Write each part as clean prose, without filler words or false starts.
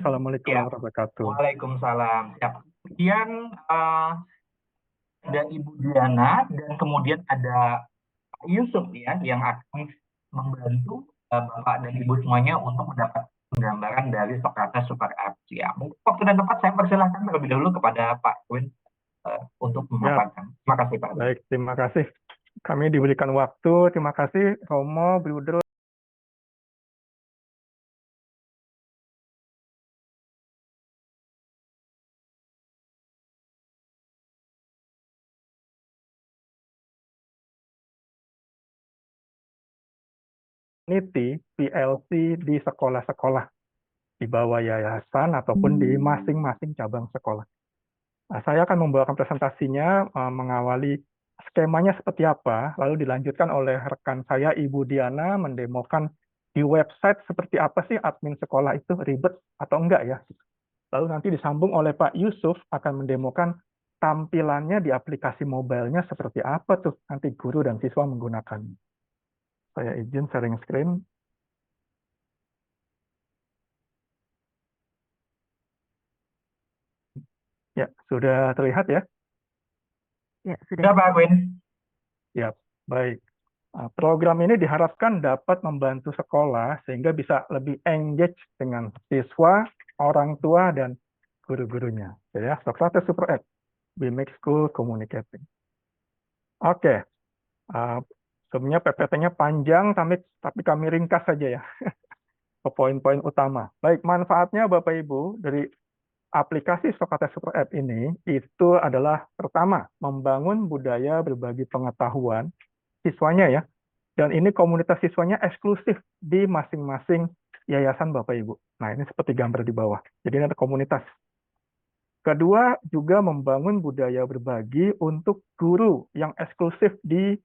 Assalamualaikum Ya, warahmatullahi wabarakatuh. Waalaikumsalam. Ya, kemudian ada Ibu Diana dan kemudian ada Pak Yusuf ya yang akan membantu Bapak dan Ibu semuanya untuk mendapat gambaran dari Socrates Super Apps ya. Mungkin waktu dan tempat saya persilahkan terlebih dahulu kepada Pak Quinn untuk Ya, memaparkan. Terima kasih Pak. baik. Terima kasih. Kami diberikan waktu. Terima kasih Romo, Brudro. Niti PLC di sekolah-sekolah di bawah yayasan ataupun di masing-masing cabang sekolah. Nah, saya akan membawakan presentasinya mengawali skemanya seperti apa, lalu dilanjutkan oleh rekan saya Ibu Diana mendemokan di website seperti apa sih admin sekolah itu, ribet atau enggak ya. Lalu nanti disambung oleh Pak Yusuf akan mendemokan tampilannya di aplikasi mobile-nya seperti apa tuh nanti guru dan siswa menggunakan. Saya izin sharing screen. Ya, sudah terlihat ya? Ya, sudah. Ya Pak Quinn. Ya, baik. Program ini diharapkan dapat membantu sekolah sehingga bisa lebih engage dengan siswa, orang tua, dan guru-gurunya. Ya, Socrates Super App. We make school communicating. Oke, sebenarnya PPT-nya panjang, tapi kami ringkas saja ya ke poin-poin utama. Baik, manfaatnya Bapak Ibu dari aplikasi Socrates Super App ini itu adalah pertama, membangun budaya berbagi pengetahuan siswanya ya. Dan ini komunitas siswanya eksklusif di masing-masing yayasan Bapak Ibu. Nah, ini seperti gambar di bawah. Jadi ini ada komunitas. Kedua, juga membangun budaya berbagi untuk guru yang eksklusif di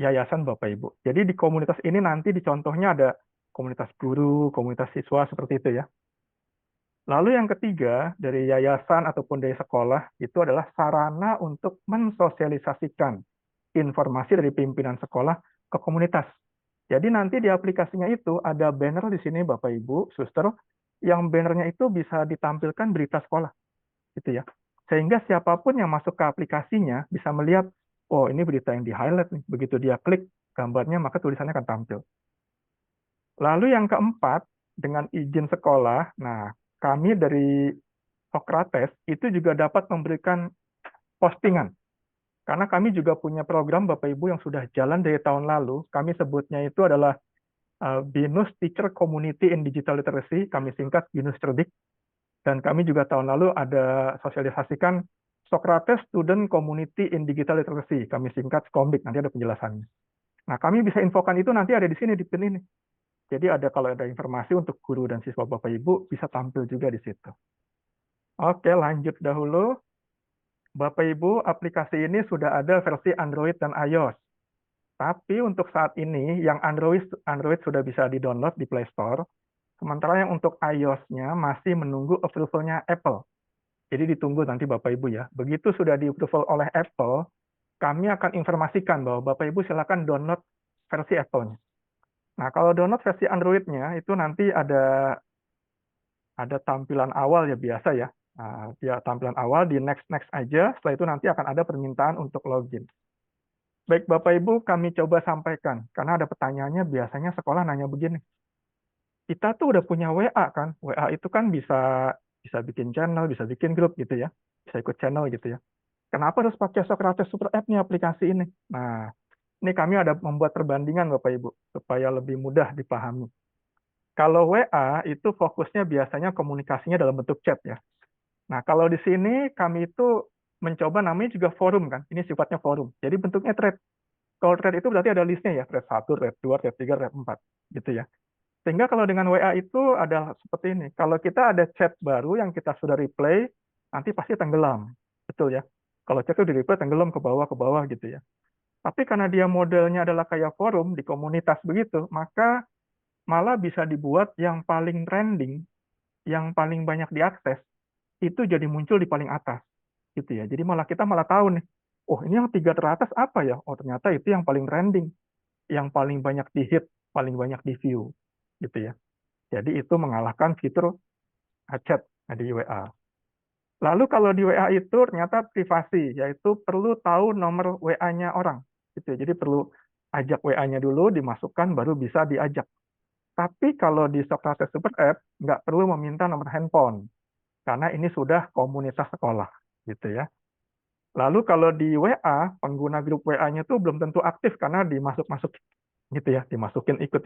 yayasan Bapak Ibu. Jadi di komunitas ini nanti di contohnya ada komunitas guru, komunitas siswa seperti itu ya. Lalu yang ketiga, dari yayasan ataupun dari sekolah, itu adalah sarana untuk mensosialisasikan informasi dari pimpinan sekolah ke komunitas. Jadi nanti di aplikasinya itu ada banner di sini Bapak Ibu, Suster, yang bannernya itu bisa ditampilkan berita sekolah, gitu ya. Sehingga siapapun yang masuk ke aplikasinya bisa melihat, oh ini berita yang di-highlight nih. Begitu dia klik gambarnya, maka tulisannya akan tampil. Lalu yang keempat, dengan izin sekolah, nah kami dari Socrates itu juga dapat memberikan postingan. Karena kami juga punya program Bapak Ibu yang sudah jalan dari tahun lalu, kami sebutnya itu adalah BINUS Teacher Community in Digital Literacy, kami singkat BINUS Cerdik. Dan kami juga tahun lalu ada sosialisasikan Socrates Student Community in Digital Literacy, kami singkat SCOMDIC, nanti ada penjelasannya. Nah, kami bisa infokan itu nanti ada di sini, di pin ini. Jadi ada kalau ada informasi untuk guru dan siswa Bapak Ibu bisa tampil juga di situ. Oke, lanjut dahulu. Bapak Ibu, aplikasi ini sudah ada versi Android dan iOS. Tapi untuk saat ini yang Android sudah bisa di-download di Play Store, sementara yang untuk iOS-nya masih menunggu approval-nya Apple. Jadi ditunggu nanti Bapak Ibu ya. Begitu sudah di-approval oleh Apple, kami akan informasikan bahwa Bapak Ibu silakan download versi Apple-nya. Nah, kalau download versi Android-nya itu nanti ada tampilan awal ya biasa ya. Nah, ya tampilan awal di next next aja, setelah itu nanti akan ada permintaan untuk login. Baik Bapak Ibu, kami coba sampaikan karena ada pertanyaannya biasanya sekolah nanya begini. Kita tuh udah punya WA kan? WA itu kan bisa bisa bikin channel, bisa bikin grup gitu ya. Bisa ikut channel gitu ya. Kenapa harus pakai Socrates Super App nih aplikasi ini? Nah, ini kami ada membuat perbandingan Bapak Ibu supaya lebih mudah dipahami. Kalau WA itu fokusnya biasanya komunikasinya dalam bentuk chat ya. Nah, kalau di sini kami itu mencoba namanya juga forum kan. Ini sifatnya forum. Jadi bentuknya thread. Kalau thread itu berarti ada listnya ya, thread 1, thread 2, thread 3, thread 4 gitu ya. Sehingga kalau dengan WA itu ada seperti ini. Kalau kita ada chat baru yang kita sudah replay, nanti pasti tenggelam. Betul ya. Kalau chat itu di replay tenggelam ke bawah gitu ya. Tapi karena dia modelnya adalah kayak forum di komunitas begitu, maka malah bisa dibuat yang paling trending, yang paling banyak diakses, itu jadi muncul di paling atas. Gitu ya. Jadi malah kita malah tahu nih, oh ini yang 3 teratas apa ya? Oh ternyata itu yang paling trending, yang paling banyak di hit, paling banyak di view. Gitu ya. Jadi itu mengalahkan fitur chat di WA. Lalu kalau di WA itu ternyata privasi, yaitu perlu tahu nomor WA-nya orang. Gitu. Jadi perlu ajak WA-nya dulu, dimasukkan, baru bisa diajak. Tapi kalau di Socrates Super App, nggak perlu meminta nomor handphone, karena ini sudah komunitas sekolah. Gitu ya. Lalu kalau di WA, pengguna grup WA-nya itu belum tentu aktif karena dimasuk-masuk gitu ya, dimasukin ikut.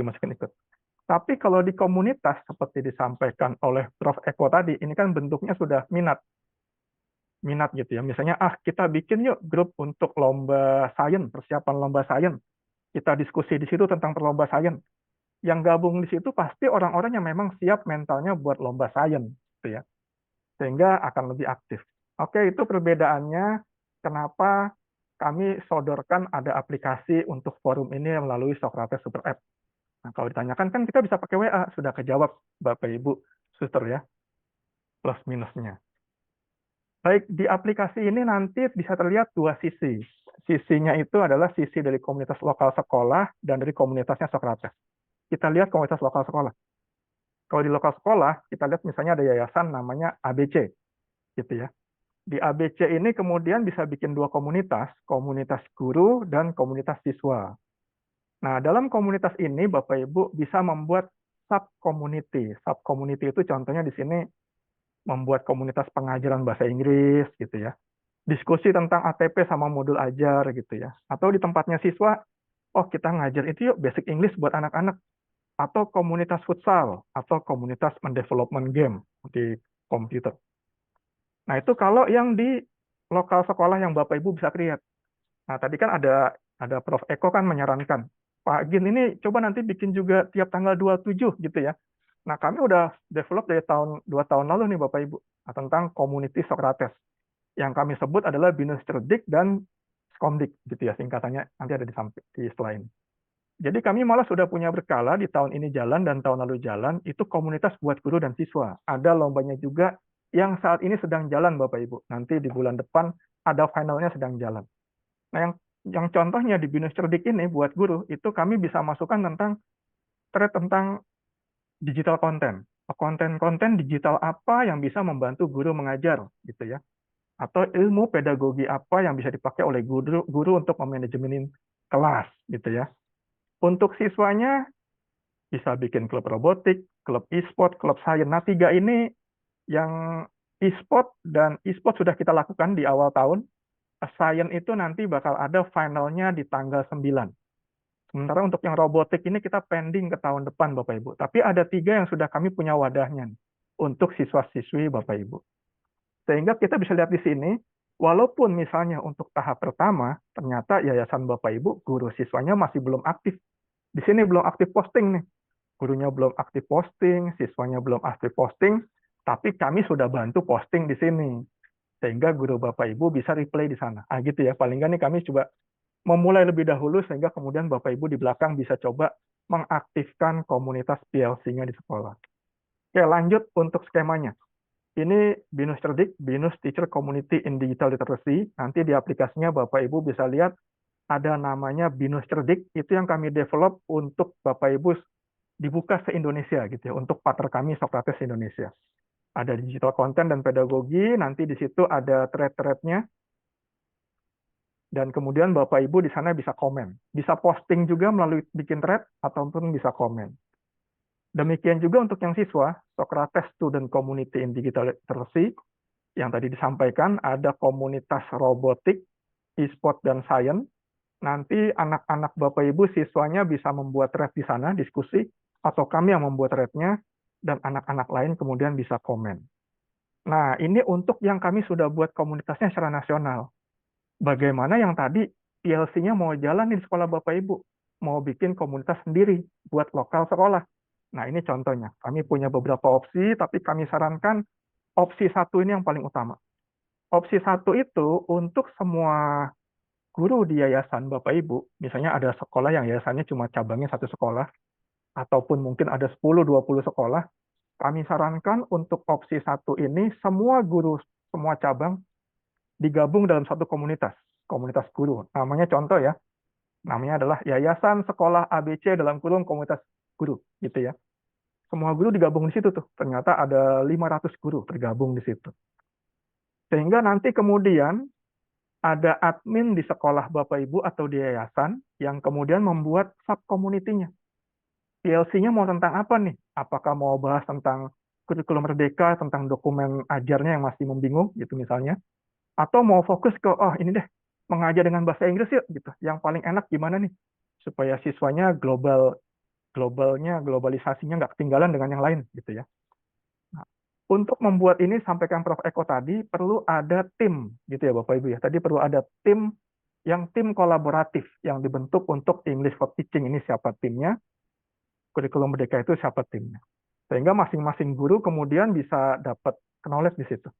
Tapi kalau di komunitas, seperti disampaikan oleh Prof. Eko tadi, ini kan bentuknya sudah minat gitu ya. Misalnya, kita bikin yuk grup untuk lomba sains, persiapan lomba sains. Kita diskusi di situ tentang perlomba sains. Yang gabung di situ pasti orang-orang yang memang siap mentalnya buat lomba sains, gitu ya. Sehingga akan lebih aktif. Oke, itu perbedaannya kenapa kami sodorkan ada aplikasi untuk forum ini melalui Socrates Super App. Nah, kalau ditanyakan kan kita bisa pakai WA, sudah kejawab Bapak Ibu Suster ya, plus minusnya. Baik, di aplikasi ini nanti bisa terlihat dua sisi. Sisinya itu adalah sisi dari komunitas lokal sekolah dan dari komunitasnya Socrates. Kita lihat komunitas lokal sekolah. Kalau di lokal sekolah, kita lihat misalnya ada yayasan namanya ABC, gitu ya. Di ABC ini kemudian bisa bikin dua komunitas guru dan komunitas siswa. Nah, dalam komunitas ini Bapak Ibu bisa membuat sub-community. Sub-community itu contohnya di sini membuat komunitas pengajaran bahasa Inggris gitu ya. Diskusi tentang ATP sama modul ajar gitu ya. Atau di tempatnya siswa, kita ngajar itu yuk basic English buat anak-anak. Atau komunitas futsal, atau komunitas mendevelopment game di komputer. Nah, itu kalau yang di lokal sekolah yang Bapak Ibu bisa create. Nah, tadi kan ada Prof. Eko kan menyarankan, Pak Gin ini coba nanti bikin juga tiap tanggal 27 gitu ya. Nah, kami udah develop dari 2 tahun lalu nih Bapak Ibu, tentang community Socrates. Yang kami sebut adalah Binus Cerdik dan Skomdik gitu ya, singkatannya nanti ada di setelah ini. Jadi kami malah sudah punya berkala di tahun ini jalan dan tahun lalu jalan, itu komunitas buat guru dan siswa. Ada lombanya juga yang saat ini sedang jalan Bapak Ibu. Nanti di bulan depan ada finalnya sedang jalan. Nah, yang contohnya di Binus Cerdik ini buat guru, itu kami bisa masukkan tentang thread tentang digital content. Konten-konten digital apa yang bisa membantu guru mengajar gitu ya. Atau ilmu pedagogi apa yang bisa dipakai oleh guru untuk memanajemenin kelas gitu ya. Untuk siswanya bisa bikin klub robotik, klub e-sport, klub sains. Nah, 3 ini yang e-sport sudah kita lakukan di awal tahun. Science itu nanti bakal ada finalnya di tanggal 9. Sementara untuk yang robotik ini kita pending ke tahun depan Bapak Ibu. Tapi ada 3 yang sudah kami punya wadahnya nih, untuk siswa-siswi Bapak Ibu. Sehingga kita bisa lihat di sini, walaupun misalnya untuk tahap pertama, ternyata yayasan Bapak Ibu, guru siswanya masih belum aktif. Di sini belum aktif posting nih. Gurunya belum aktif posting, siswanya belum aktif posting, tapi kami sudah bantu posting di sini. Sehingga guru Bapak Ibu bisa replay di sana. Gitu ya, paling nggak nih kami coba memulai lebih dahulu sehingga kemudian Bapak Ibu di belakang bisa coba mengaktifkan komunitas PLC-nya di sekolah. Oke, lanjut untuk skemanya. Ini Binus Cerdik, Binus Teacher Community in Digital Literacy. Nanti di aplikasinya Bapak Ibu bisa lihat ada namanya Binus Cerdik, itu yang kami develop untuk Bapak Ibu dibuka se-Indonesia gitu ya, untuk partner kami Socrates Indonesia. Ada digital content dan pedagogi, nanti di situ ada thread-threadnya, dan kemudian Bapak Ibu di sana bisa komen. Bisa posting juga melalui bikin thread, ataupun bisa komen. Demikian juga untuk yang siswa, Socrates Student Community in Digital Literacy, yang tadi disampaikan, ada komunitas robotik, e-sport, dan sains. Nanti anak-anak Bapak Ibu siswanya bisa membuat thread di sana, diskusi, atau kami yang membuat thread-nya, dan anak-anak lain kemudian bisa komen. Nah, ini untuk yang kami sudah buat komunitasnya secara nasional. Bagaimana yang tadi PLC-nya mau jalan di sekolah Bapak Ibu, mau bikin komunitas sendiri buat lokal sekolah. Nah, ini contohnya. Kami punya beberapa opsi, tapi kami sarankan opsi 1 ini yang paling utama. Opsi 1 itu untuk semua guru di yayasan Bapak Ibu, misalnya ada sekolah yang yayasannya cuma cabangnya 1 sekolah, ataupun mungkin ada 10-20 sekolah, kami sarankan untuk opsi 1 ini semua guru, semua cabang digabung dalam satu komunitas guru. Namanya contoh ya, namanya adalah Yayasan Sekolah ABC dalam kurung Komunitas Guru, gitu ya. semua guru digabung di situ tuh. Ternyata ada 500 guru tergabung di situ. Sehingga nanti kemudian ada admin di sekolah Bapak Ibu atau di yayasan yang kemudian membuat sub-community-nya. PLC-nya mau tentang apa nih? Apakah mau bahas tentang kurikulum merdeka, tentang dokumen ajarnya yang masih membingung gitu misalnya, atau mau fokus ke oh ini deh mengajar dengan bahasa Inggris yuk gitu. Yang paling enak gimana nih supaya siswanya globalisasinya nggak ketinggalan dengan yang lain gitu ya. Nah, untuk membuat ini sampaikan Prof Eko tadi perlu ada tim gitu ya Bapak Ibu ya. Tadi perlu ada tim kolaboratif yang dibentuk untuk English for Teaching. Ini siapa timnya? Kurikulum Merdeka itu siapa timnya? Sehingga masing-masing guru kemudian bisa dapat knowledge di situ.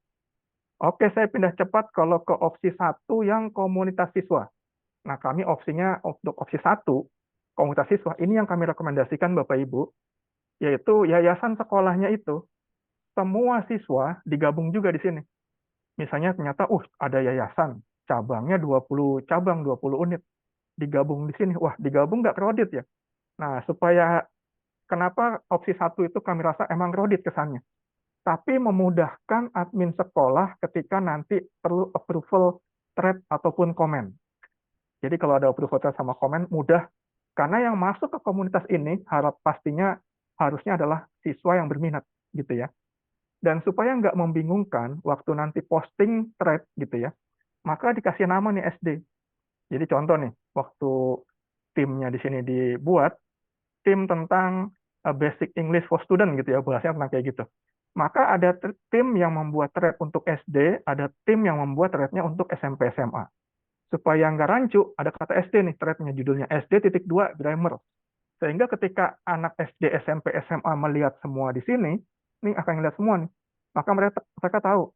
Oke, saya pindah cepat kalau ke opsi 1 yang komunitas siswa. Nah, kami opsinya untuk opsi 1, komunitas siswa, ini yang kami rekomendasikan Bapak Ibu, yaitu yayasan sekolahnya itu, semua siswa digabung juga di sini. Misalnya ternyata, ada yayasan, cabangnya 20 cabang, 20 unit, digabung di sini. Wah, digabung nggak kredit ya? Nah, supaya kenapa opsi 1 itu kami rasa emang kredit kesannya. Tapi memudahkan admin sekolah ketika nanti perlu approval thread ataupun komen. Jadi kalau ada approval thread sama komen, mudah. Karena yang masuk ke komunitas ini pastinya harusnya adalah siswa yang berminat gitu ya. Dan supaya nggak membingungkan waktu nanti posting thread gitu ya, maka dikasih nama nih SD. Jadi contoh nih, waktu timnya di sini dibuat, tim tentang basic English for student gitu ya, bahasanya tentang kayak gitu. Maka ada tim yang membuat thread untuk SD, ada tim yang membuat threadnya untuk SMP SMA. Supaya nggak rancu, ada kata SD nih threadnya, judulnya SD.2 grammar. Sehingga ketika anak SD, SMP, SMA melihat semua di sini, nih akan melihat semua nih. Maka mereka tahu,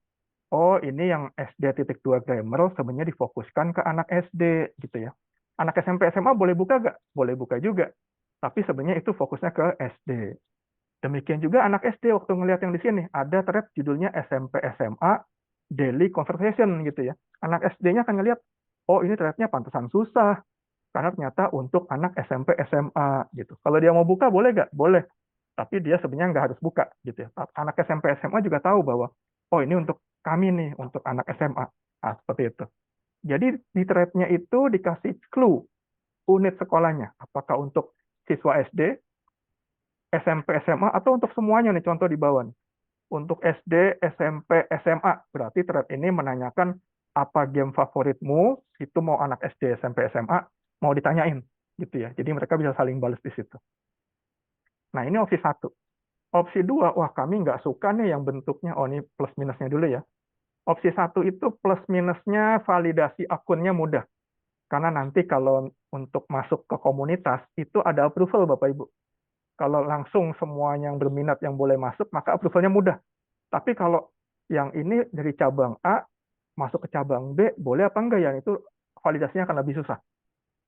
oh ini yang SD.2 grammar sebenarnya difokuskan ke anak SD gitu ya. Anak SMP, SMA boleh buka nggak? Boleh buka juga. Tapi sebenarnya itu fokusnya ke SD. Demikian juga anak SD waktu ngelihat yang di sini, ada thread judulnya SMP SMA Daily Conversation gitu ya. Anak SD-nya akan ngelihat, oh ini threadnya pantesan susah, karena ternyata untuk anak SMP SMA gitu. Kalau dia mau buka boleh nggak? Boleh. Tapi dia sebenarnya nggak harus buka gitu ya. Anak SMP SMA juga tahu bahwa, oh ini untuk kami nih, untuk anak SMA. Nah, seperti itu. Jadi di thread-nya itu dikasih clue unit sekolahnya. Apakah untuk siswa SD, SMP, SMA, atau untuk semuanya nih, contoh di bawah nih. Untuk SD, SMP, SMA, berarti thread ini menanyakan apa game favoritmu, itu mau anak SD, SMP, SMA, mau ditanyain, gitu ya. Jadi mereka bisa saling balas di situ. Nah, ini opsi 1. Opsi 2, wah kami nggak suka nih yang bentuknya, oh ini plus minusnya dulu ya. Opsi 1 itu plus minusnya validasi akunnya mudah. Karena nanti kalau untuk masuk ke komunitas, itu ada approval Bapak Ibu. Kalau langsung semuanya yang berminat yang boleh masuk, maka approvalnya mudah. Tapi kalau yang ini dari cabang A masuk ke cabang B, boleh apa enggak ya? Itu validasinya akan lebih susah.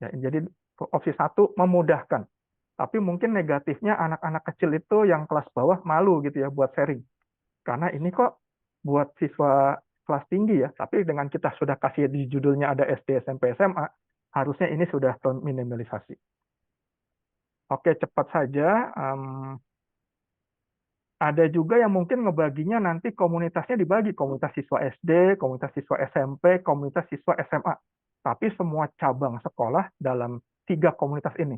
Ya, jadi opsi 1 memudahkan. Tapi mungkin negatifnya anak-anak kecil itu yang kelas bawah malu gitu ya buat sharing. Karena ini kok buat siswa kelas tinggi ya, tapi dengan kita sudah kasih di judulnya ada SD, SMP, SMA, harusnya ini sudah terminimalisasi. Oke, cepat saja. Ada juga yang mungkin ngebaginya nanti komunitasnya dibagi, komunitas siswa SD, komunitas siswa SMP, komunitas siswa SMA. Tapi semua cabang sekolah dalam 3 komunitas ini.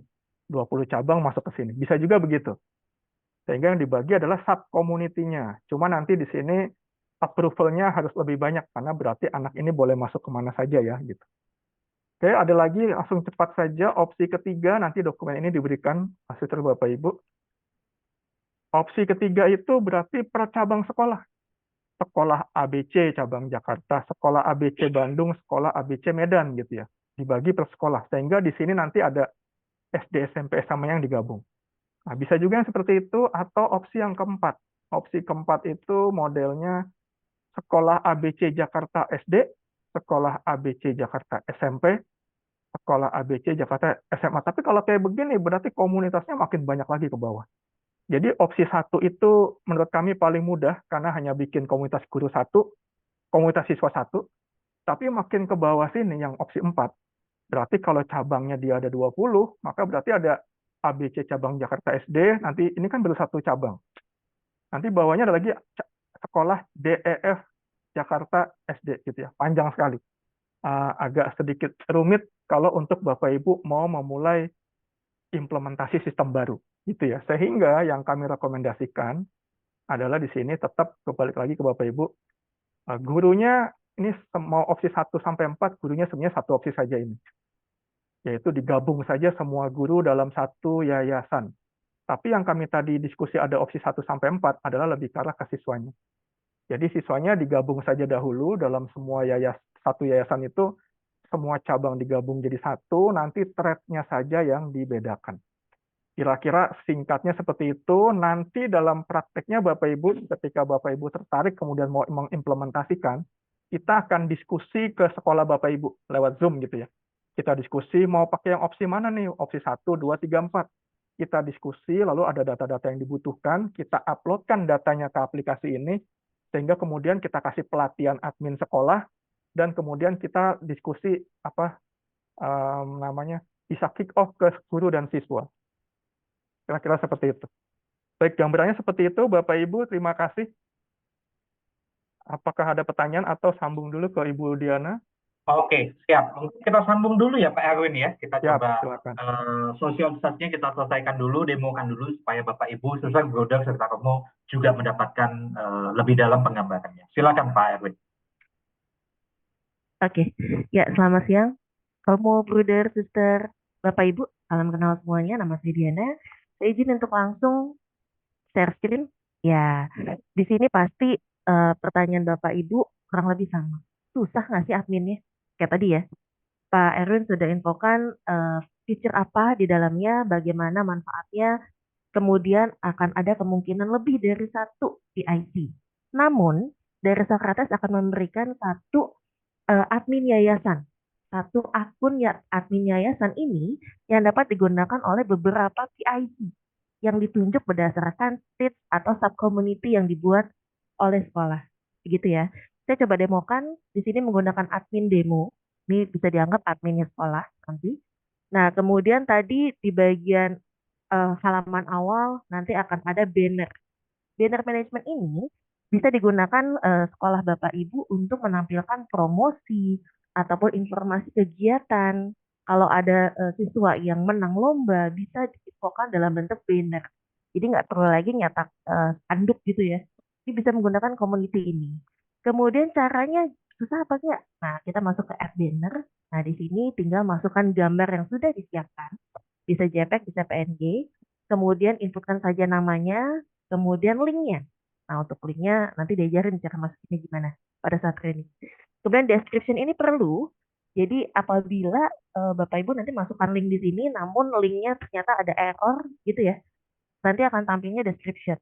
20 cabang masuk ke sini. Bisa juga begitu. Sehingga yang dibagi adalah sub-community-nya. Cuma nanti di sini approval-nya harus lebih banyak, karena berarti anak ini boleh masuk kemana saja ya. Gitu. Oke, ada lagi, langsung cepat saja. Opsi ketiga, nanti dokumen ini diberikan hasil Bapak Ibu. Opsi ketiga itu berarti per cabang sekolah. Sekolah ABC cabang Jakarta, sekolah ABC Bandung, sekolah ABC Medan gitu ya. Dibagi per sekolah. Sehingga di sini nanti ada SD, SMP, SMA yang digabung. Nah, bisa juga yang seperti itu atau opsi yang keempat. Opsi keempat itu modelnya sekolah ABC Jakarta SD, sekolah ABC Jakarta SMP, sekolah ABC Jakarta SMA. Tapi kalau kayak begini berarti komunitasnya makin banyak lagi ke bawah. Jadi opsi 1 itu menurut kami paling mudah karena hanya bikin komunitas guru 1, komunitas siswa 1, tapi makin ke bawah sini yang opsi 4, berarti kalau cabangnya dia ada 20, maka berarti ada ABC cabang Jakarta SD, nanti ini kan baru satu cabang. Nanti bawahnya ada lagi sekolah DEF Jakarta SD gitu ya, panjang sekali. Agak sedikit rumit kalau untuk Bapak Ibu mau memulai implementasi sistem baru gitu ya. Sehingga yang kami rekomendasikan adalah di sini tetap kembali lagi ke Bapak Ibu, gurunya ini mau opsi 1 sampai 4, gurunya sebenarnya satu opsi saja ini, yaitu digabung saja semua guru dalam satu yayasan. Tapi yang kami tadi diskusi ada opsi 1 sampai 4 adalah lebih ke arah ke siswanya. Jadi siswanya digabung saja dahulu dalam semua satu yayasan itu, semua cabang digabung jadi satu, nanti thread-nya saja yang dibedakan. Kira-kira singkatnya seperti itu. Nanti dalam prakteknya Bapak Ibu, ketika Bapak Ibu tertarik kemudian mau mengimplementasikan, kita akan diskusi ke sekolah Bapak Ibu lewat Zoom gitu ya. Kita diskusi mau pakai yang opsi mana nih, opsi 1, 2, 3, 4. Kita diskusi, lalu ada data-data yang dibutuhkan, kita uploadkan datanya ke aplikasi ini, sehingga kemudian kita kasih pelatihan admin sekolah, dan kemudian kita diskusi namanya bisa kick off ke guru dan siswa. Kira-kira seperti itu. Baik, gambarannya seperti itu, Bapak Ibu. Terima kasih. Apakah ada pertanyaan atau sambung dulu ke Ibu Diana? Oke, siap. Mungkin kita sambung dulu ya Pak Erwin ya. Kita Siap, coba silakan. sosialisasinya kita selesaikan dulu, demokan dulu supaya Bapak Ibu, serta Broder serta Romo juga mendapatkan lebih dalam penggambarannya. Silakan Pak Erwin. Oke, ya selamat siang. Romo, Bruder, Suster, Bapak Ibu, salam kenal semuanya. Nama saya Diana. Saya izin untuk langsung share screen. Ya, di sini pasti pertanyaan Bapak Ibu kurang lebih sama. Susah nggak sih adminnya? Kayak tadi ya, Pak Erwin sudah infokan feature apa di dalamnya, bagaimana manfaatnya, kemudian akan ada kemungkinan lebih dari satu PIC. Namun, dari Socrates akan memberikan satu admin yayasan. Satu akun ya admin yayasan ini yang dapat digunakan oleh beberapa PIC yang ditunjuk berdasarkan stage atau subcommunity yang dibuat oleh sekolah. Begitu ya. Saya coba demokan di sini menggunakan admin demo. Ini bisa dianggap adminnya sekolah nanti. Nah, kemudian tadi di bagian halaman awal nanti akan ada banner. Banner management ini bisa digunakan sekolah Bapak Ibu untuk menampilkan promosi ataupun informasi kegiatan. Kalau ada siswa yang menang lomba, bisa diinfokan dalam bentuk banner. Jadi nggak perlu lagi nyetak handuk gitu ya. Ini bisa menggunakan community ini. Kemudian caranya susah apa enggak? Nah, kita masuk ke add banner. Nah, di sini tinggal masukkan gambar yang sudah disiapkan. Bisa JPEG, bisa PNG. Kemudian inputkan saja namanya, kemudian linknya. Nah, untuk linknya nanti diajarin cara masukinnya gimana pada saat training. Kemudian description ini perlu. Jadi apabila Bapak Ibu nanti masukkan link di sini, namun linknya ternyata ada error gitu ya, nanti akan tampilnya description.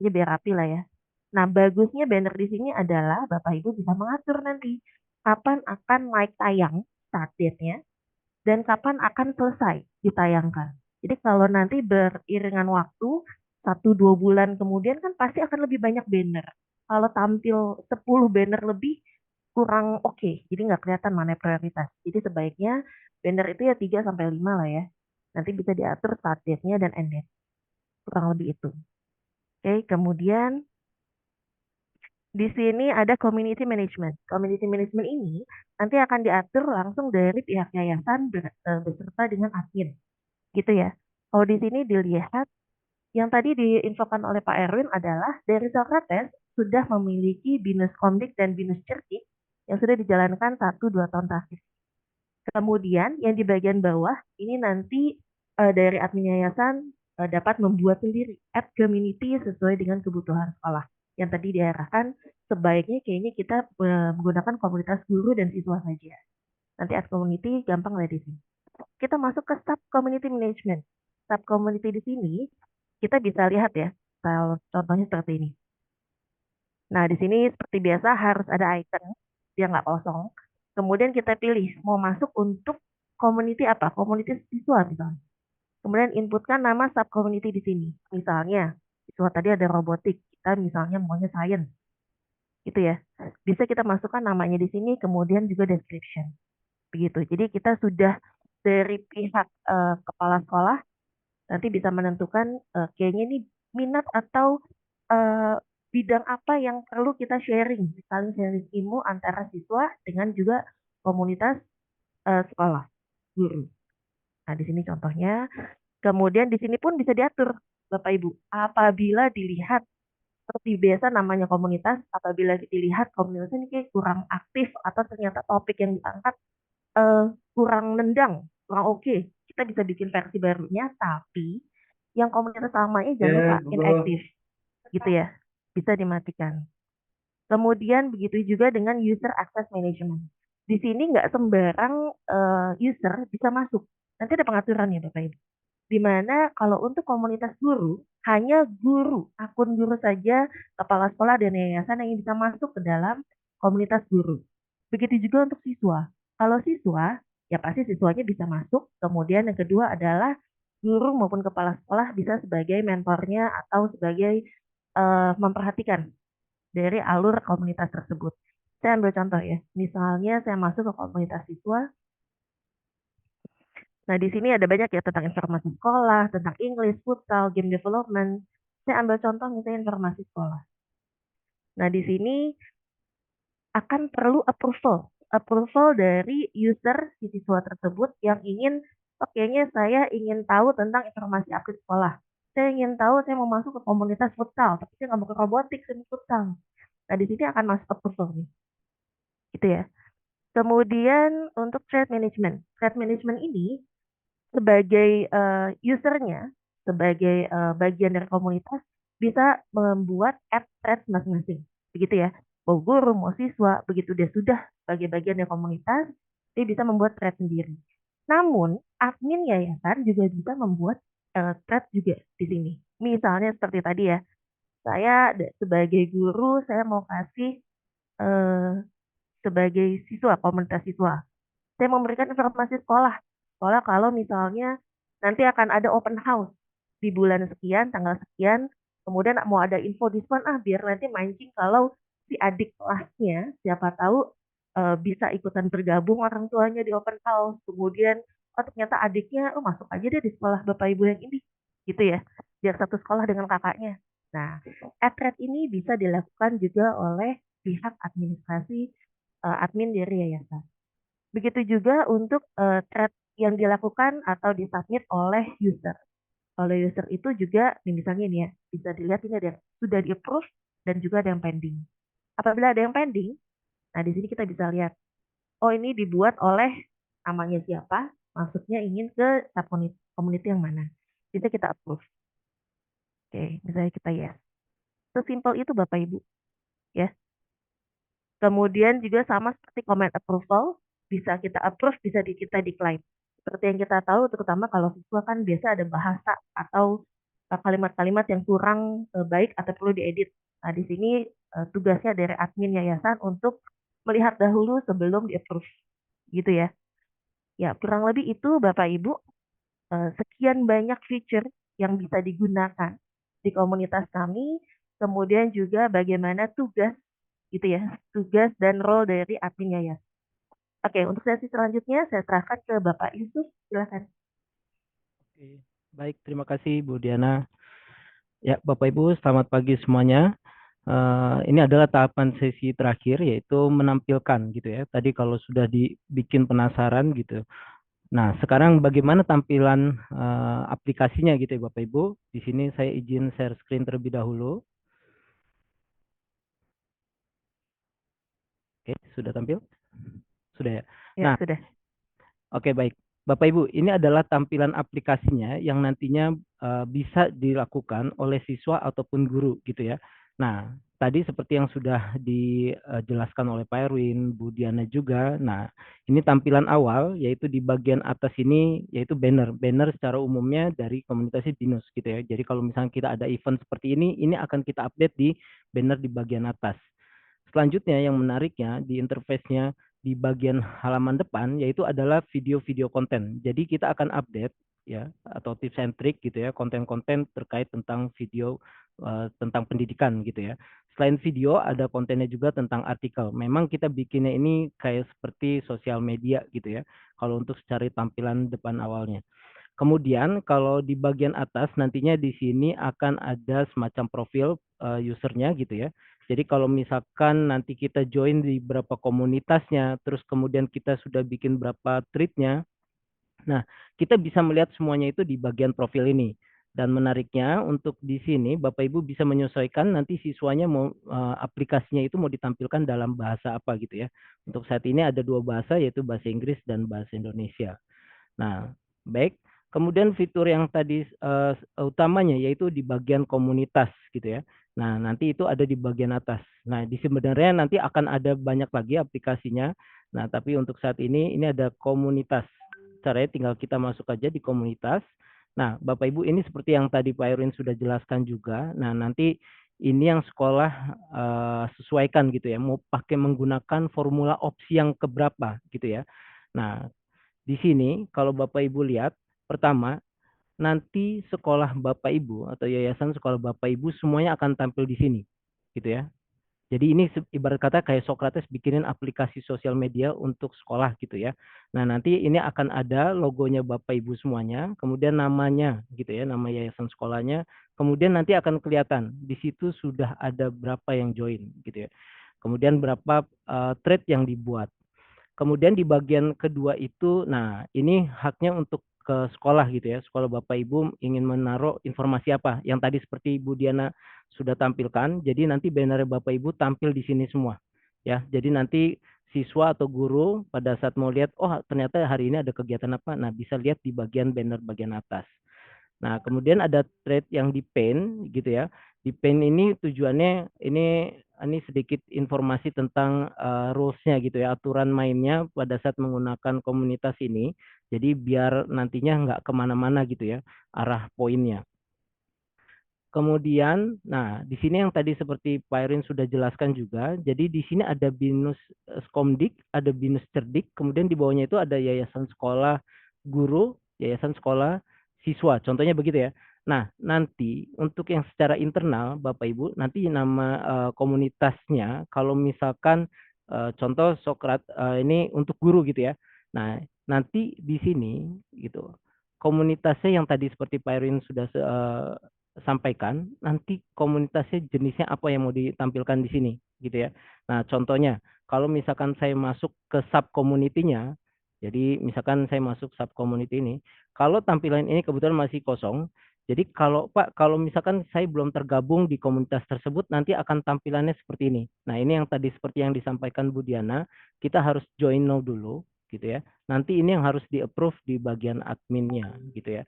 Jadi biar rapi lah ya. Nah, bagusnya banner di sini adalah Bapak Ibu bisa mengatur nanti kapan akan naik tayang start date-nya dan kapan akan selesai ditayangkan. Jadi kalau nanti beriringan waktu, 1-2 bulan kemudian kan pasti akan lebih banyak banner. Kalau tampil 10 banner lebih, kurang oke. Jadi nggak kelihatan mana prioritas. Jadi sebaiknya banner itu ya 3-5 lah ya. Nanti bisa diatur start date-nya dan end date. Kurang lebih itu. Oke, kemudian di sini ada community management. Community management ini nanti akan diatur langsung dari pihak yayasan beserta dengan admin. Gitu ya. Kalau di sini dilihat, yang tadi diinfokan oleh Pak Erwin adalah dari Socrates sudah memiliki Binus Komdik dan Binus Cerdik yang sudah dijalankan 1-2 tahun terakhir. Kemudian yang di bagian bawah ini nanti dari admin yayasan dapat membuat sendiri app community sesuai dengan kebutuhan sekolah. Yang tadi diarahkan sebaiknya kayaknya kita menggunakan komunitas guru dan siswa saja. Nanti app community gampang lah di sini. Kita masuk ke sub community management. Sub community di sini kita bisa lihat ya, contohnya seperti ini. Nah, di sini seperti biasa harus ada icon, dia nggak kosong. Kemudian kita pilih mau masuk untuk community apa? Community siswa misalnya. Kemudian inputkan nama sub community di sini. Misalnya, siswa tadi ada robotik, kita misalnya maunya science. Gitu ya. Bisa kita masukkan namanya di sini, kemudian juga description. Begitu. Jadi kita sudah dari pihak kepala sekolah Nanti bisa menentukan kayaknya ini minat atau bidang apa yang perlu kita sharing, saling sharing ilmu antara siswa dengan juga komunitas sekolah, guru. Nah, di sini contohnya. Kemudian di sini pun bisa diatur, Bapak Ibu. Apabila dilihat seperti biasa namanya komunitas, apabila dilihat komunitas ini kayak kurang aktif atau ternyata topik yang diangkat kurang nendang, kurang oke, kita bisa bikin versi barunya, tapi yang komunitas lamanya jangan lupa inaktif, gitu ya, bisa dimatikan. Kemudian begitu juga dengan user access management. Di sini nggak sembarang user bisa masuk. Nanti ada pengaturan ya Bapak Ibu. Di mana kalau untuk komunitas guru, hanya guru, akun guru saja, kepala sekolah dan yayasan yang bisa masuk ke dalam komunitas guru. Begitu juga untuk siswa. Kalau siswa, ya pasti siswanya bisa masuk. Kemudian yang kedua adalah guru maupun kepala sekolah bisa sebagai mentornya atau sebagai memperhatikan dari alur komunitas tersebut. Saya ambil contoh ya, misalnya saya masuk ke komunitas siswa. Nah, di sini ada banyak ya tentang informasi sekolah, tentang English, futsal, game development. Saya ambil contoh misalnya informasi sekolah. Nah, di sini akan perlu approval dari user si siswa tersebut yang ingin, oh kayaknya saya ingin tahu tentang informasi update sekolah. Saya ingin tahu, saya mau masuk ke komunitas futsal, tapi saya nggak mau ke robotik, saya mau futsal. Nah, di sini akan masuk approval nih. Gitu ya. Kemudian untuk threat management. Threat management ini sebagai usernya, sebagai bagian dari komunitas, bisa membuat add thread masing-masing. Begitu ya. Mau guru, mau siswa, begitu dia sudah sebagai bagian dari komunitas, dia bisa membuat thread sendiri. Namun, admin yayasan juga bisa membuat thread juga di sini. Misalnya seperti tadi ya, saya sebagai guru, saya mau kasih eh, sebagai siswa, komunitas siswa. Saya memberikan informasi sekolah. Sekolah kalau misalnya nanti akan ada open house di bulan sekian, tanggal sekian, kemudian mau ada info diskon, biar nanti mancing kalau si adik kelasnya, siapa tahu bisa ikutan bergabung orang tuanya di open house. Kemudian, oh ternyata adiknya, oh masuk aja deh di sekolah Bapak Ibu yang ini. Gitu ya, biar satu sekolah dengan kakaknya. Nah, ad ini bisa dilakukan juga oleh pihak administrasi, admin dari yayasan. Begitu juga untuk thread yang dilakukan atau disubmit oleh user. Oleh user itu juga, misalnya ini ya, bisa dilihat ini ada yang sudah di-approve dan juga ada yang pending. Apabila ada yang pending, nah di sini kita bisa lihat, oh ini dibuat oleh namanya siapa, maksudnya ingin ke community yang mana. Bisa kita approve. Oke, misalnya kita yes. Sesimpel itu Bapak Ibu. Ya. Kemudian juga sama seperti comment approval, bisa kita approve, bisa kita decline. Seperti yang kita tahu, terutama kalau siswa kan biasa ada bahasa atau kalimat-kalimat yang kurang baik atau perlu diedit. Nah, di sini tugasnya dari admin yayasan untuk melihat dahulu sebelum di-approve. Gitu ya. Ya, kurang lebih itu Bapak Ibu, sekian banyak feature yang bisa digunakan di komunitas kami, kemudian juga bagaimana tugas gitu ya, tugas dan role dari admin yayasan. Oke, untuk sesi selanjutnya saya serahkan ke Bapak Yusuf, silakan. Oke, baik, terima kasih Bu Diana. Ya, Bapak Ibu, selamat pagi semuanya. Ini adalah tahapan sesi terakhir, yaitu menampilkan gitu ya. Tadi kalau sudah dibikin penasaran gitu. Nah, sekarang bagaimana tampilan aplikasinya gitu ya Bapak Ibu. Di sini saya izin share screen terlebih dahulu. Oke, sudah tampil? Sudah ya? Ya, Nah, sudah. oke, baik. Bapak Ibu, ini adalah tampilan aplikasinya yang nantinya bisa dilakukan oleh siswa ataupun guru gitu ya. Nah, tadi seperti yang sudah dijelaskan oleh Pak Erwin, Bu Diana juga. Nah, ini tampilan awal yaitu di bagian atas ini yaitu banner. Banner secara umumnya dari komunitas BINUS gitu ya. Jadi kalau misalnya kita ada event seperti ini akan kita update di banner di bagian atas. Selanjutnya yang menariknya di interface-nya di bagian halaman depan yaitu adalah video-video konten. Jadi kita akan update ya atau tips and trick gitu ya, konten-konten terkait tentang video tentang pendidikan gitu ya. Selain video ada kontennya juga tentang artikel. Memang kita bikinnya ini kayak seperti sosial media gitu ya. Kalau untuk secara tampilan depan awalnya. kemudian kalau di bagian atas nantinya di sini akan ada semacam profil usernya gitu ya. Jadi kalau misalkan nanti kita join di berapa komunitasnya, terus kemudian kita sudah bikin berapa thread-nya, nah kita bisa melihat semuanya itu di bagian profil ini. Dan menariknya untuk di sini Bapak Ibu bisa menyesuaikan nanti siswanya mau aplikasinya itu mau ditampilkan dalam bahasa apa gitu ya. Untuk saat ini ada 2 bahasa yaitu bahasa Inggris dan bahasa Indonesia. Nah, baik. Kemudian fitur yang tadi utamanya yaitu di bagian komunitas gitu ya. Nah, nanti itu ada di bagian atas. Nah, di sebenarnya nanti akan ada banyak lagi aplikasinya. Nah, tapi untuk saat ini ada komunitas. Caranya tinggal kita masuk aja di komunitas. Nah, Bapak Ibu ini seperti yang tadi Pak Erwin sudah jelaskan juga. Nah, nanti ini yang sekolah sesuaikan gitu ya. Mau pakai menggunakan formula opsi yang keberapa gitu ya. Nah, di sini kalau Bapak Ibu lihat, pertama, nanti sekolah Bapak Ibu atau yayasan sekolah Bapak Ibu semuanya akan tampil di sini, gitu ya. Jadi ini ibarat kata kayak Socrates bikinin aplikasi sosial media untuk sekolah gitu ya. Nah, nanti ini akan ada logonya Bapak Ibu semuanya, kemudian namanya gitu ya, nama yayasan sekolahnya, kemudian nanti akan kelihatan di situ sudah ada berapa yang join gitu ya. Kemudian berapa thread yang dibuat. Kemudian di bagian kedua itu, nah ini haknya untuk ke sekolah gitu ya. Sekolah Bapak Ibu ingin menaruh informasi apa? Yang tadi seperti Bu Diana sudah tampilkan. Jadi nanti banner Bapak Ibu tampil di sini semua. Ya, jadi nanti siswa atau guru pada saat mau lihat, oh ternyata hari ini ada kegiatan apa? Nah, bisa lihat di bagian banner bagian atas. Nah, kemudian ada thread yang di paint gitu ya. Di paint ini tujuannya ini sedikit informasi tentang rules-nya gitu ya, aturan mainnya pada saat menggunakan komunitas ini. Jadi biar nantinya nggak kemana-mana gitu ya arah poinnya. Kemudian, nah di sini yang tadi seperti Pak Irin sudah jelaskan juga, jadi di sini ada BINUS Skomdik, ada BINUS Cerdik, kemudian di bawahnya itu ada yayasan sekolah guru, yayasan sekolah siswa, contohnya begitu ya. Nah, nanti untuk yang secara internal, Bapak Ibu, nanti nama komunitasnya, kalau misalkan contoh Sokrat ini untuk guru gitu ya. Nah, nanti di sini gitu, komunitasnya yang tadi seperti Pak Irin sudah sampaikan, nanti komunitasnya jenisnya apa yang mau ditampilkan di sini, gitu ya. Nah, contohnya, kalau misalkan saya masuk ke sub community-nya, jadi misalkan saya masuk sub community ini, kalau tampilan ini kebetulan masih kosong, jadi kalau Pak, kalau misalkan saya belum tergabung di komunitas tersebut, nanti akan tampilannya seperti ini. Nah, ini yang tadi seperti yang disampaikan Bu Diana, kita harus join now dulu, gitu ya. Nanti ini yang harus di-approve di bagian adminnya, gitu ya.